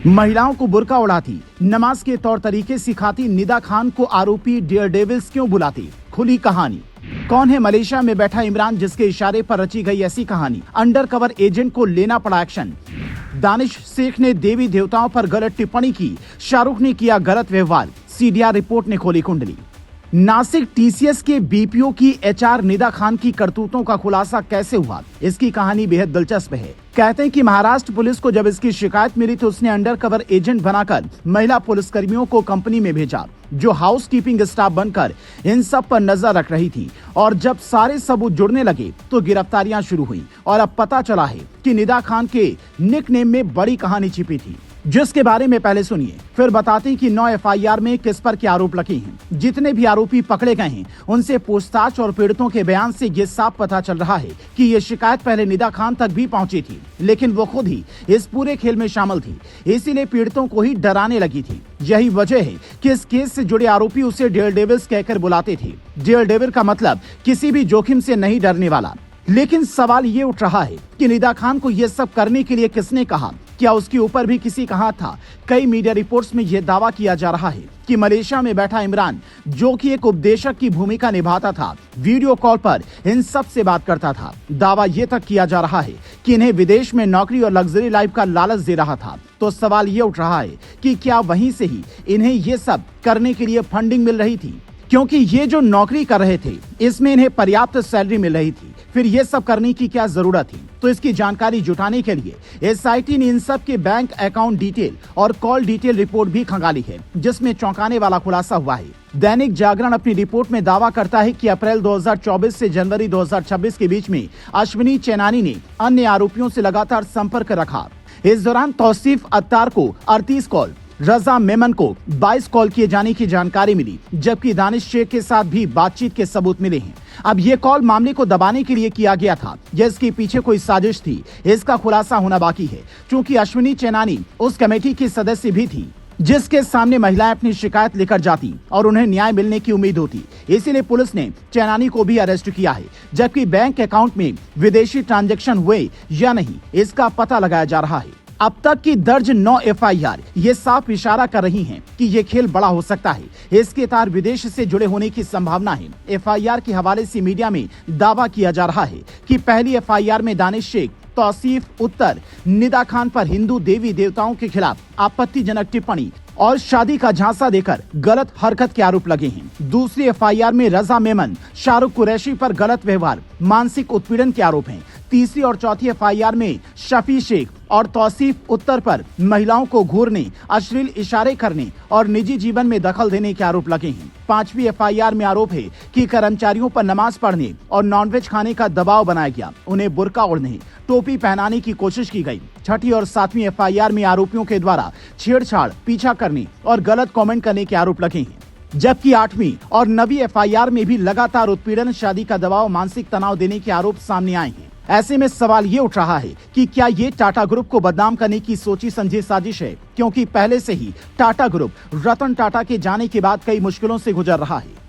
महिलाओं को बुर्का उड़ाती, नमाज के तौर तरीके सिखाती निदा खान को आरोपी डेयर डेविल्स क्यों बुलाती? खुली कहानी। कौन है मलेशिया में बैठा इमरान जिसके इशारे पर रची गई ऐसी कहानी? अंडरकवर एजेंट को लेना पड़ा एक्शन। दानिश शेख ने देवी देवताओं पर गलत टिप्पणी की, शाहरुख ने किया गलत व्यवहार, सीडीआर रिपोर्ट ने खोली कुंडली। नासिक टीसीएस के बीपीओ की एचआर निदा खान की करतूतों का खुलासा कैसे हुआ? इसकी कहानी बेहद दिलचस्प है। कहते हैं कि महाराष्ट्र पुलिस को जब इसकी शिकायत मिली तो उसने अंडरकवर एजेंट बनाकर महिला पुलिसकर्मियों को कंपनी में भेजा, जो हाउसकीपिंग स्टाफ बनकर इन सब पर नजर रख रही थी। और जब सारे सबूत जुड़ने लगे तो गिरफ्तारियां शुरू हुई और अब पता चला है कि निदा खान के निकनेम में बड़ी कहानी छिपी थी, जिसके बारे में पहले सुनिए, फिर बताते हैं कि 9 एफआईआर में किस पर क्या आरोप लगे हैं। जितने भी आरोपी पकड़े गए हैं उनसे पूछताछ और पीड़ितों के बयान से ये साफ पता चल रहा है कि ये शिकायत पहले निदा खान तक भी पहुंची थी, लेकिन वो खुद ही इस पूरे खेल में शामिल थी, इसीलिए पीड़ितों को ही डराने लगी थी। यही वजह है कि इस केस से जुड़े आरोपी उसे डेयर डेविल्स कहकर बुलाते थे। डेयर डेविल का मतलब किसी भी जोखिम से नहीं डरने वाला। लेकिन सवाल ये उठ रहा है कि निदा खान को ये सब करने के लिए किसने कहा? क्या उसके ऊपर भी किसी का हाथ था? कई मीडिया रिपोर्ट्स में यह दावा किया जा रहा है कि मलेशिया में बैठा इमरान, जो कि एक उपदेशक की भूमिका निभाता था, वीडियो कॉल पर इन सब से बात करता था। दावा ये तक किया जा रहा है कि इन्हें विदेश में नौकरी और लग्जरी लाइफ का लालच दे रहा था। तो सवाल ये उठ रहा है कि क्या वहीं से ही इन्हें ये सब करने के लिए फंडिंग मिल रही थी? क्योंकि ये जो नौकरी कर रहे थे इसमें इन्हें पर्याप्त सैलरी मिल रही थी, फिर ये सब करने की क्या जरूरत थी? तो इसकी जानकारी जुटाने के लिए एसआईटी ने इन सब के बैंक अकाउंट डिटेल और कॉल डिटेल रिपोर्ट भी खंगाली है, जिसमें चौंकाने वाला खुलासा हुआ है। दैनिक जागरण अपनी रिपोर्ट में दावा करता है कि अप्रैल 2024 से जनवरी 2026 के बीच में अश्विनी चैनानी ने अन्य आरोपियों से लगातार संपर्क रखा। इस दौरान तौसीफ अत्तार को 38 कॉल, रजा मेमन को 22 कॉल किए जाने की जानकारी मिली, जबकि दानिश शेख के साथ भी बातचीत के सबूत मिले हैं। अब ये कॉल मामले को दबाने के लिए किया गया था या इसके पीछे कोई साजिश थी, इसका खुलासा होना बाकी है, क्योंकि अश्विनी चैनानी उस कमेटी की सदस्य भी थी जिसके सामने महिलाएं अपनी शिकायत लेकर जाती और उन्हें न्याय मिलने की उम्मीद होती। इसीलिए पुलिस ने चैनानी को भी अरेस्ट किया है, जबकि बैंक अकाउंट में विदेशी ट्रांजैक्शन हुए या नहीं इसका पता लगाया जा रहा है। अब तक की दर्ज 9 एफआईआर ये साफ इशारा कर रही हैं कि ये खेल बड़ा हो सकता है। इसके तार विदेश से जुड़े होने की संभावना है। एफआईआर के हवाले से मीडिया में दावा किया जा रहा है कि पहली एफआईआर में दानिश शेख, तौसीफ उत्तर, निदा खान पर हिंदू देवी देवताओं के खिलाफ आपत्तिजनक टिप्पणी और शादी का झांसा देकर गलत हरकत के आरोप लगे हैं। दूसरी एफआईआर में रजा मेमन, शाहरुख कुरैशी पर गलत व्यवहार, मानसिक उत्पीड़न के आरोप हैं। तीसरी और चौथी एफआईआर में शफी शेख और तौसीफ उत्तर पर महिलाओं को घूरने, अश्लील इशारे करने और निजी जीवन में दखल देने के आरोप लगे हैं। पांचवी एफआईआर में आरोप है कि कर्मचारियों पर नमाज पढ़ने और नॉनवेज खाने का दबाव बनाया गया, उन्हें बुर्का ओढ़ने, टोपी पहनाने की कोशिश की गई। छठी और सातवीं एफआईआर में आरोपियों के द्वारा छेड़छाड़, पीछा करने और गलत कमेंट करने के आरोप लगे हैं। जबकि 8वीं और 9वीं एफआईआर में भी लगातार उत्पीड़न, शादी का दबाव, मानसिक तनाव देने के आरोप सामने आए हैं। ऐसे में सवाल ये उठ रहा है कि क्या ये टाटा ग्रुप को बदनाम करने की सोची समझी साजिश है, क्योंकि पहले से ही टाटा ग्रुप रतन टाटा के जाने के बाद कई मुश्किलों से गुजर रहा है।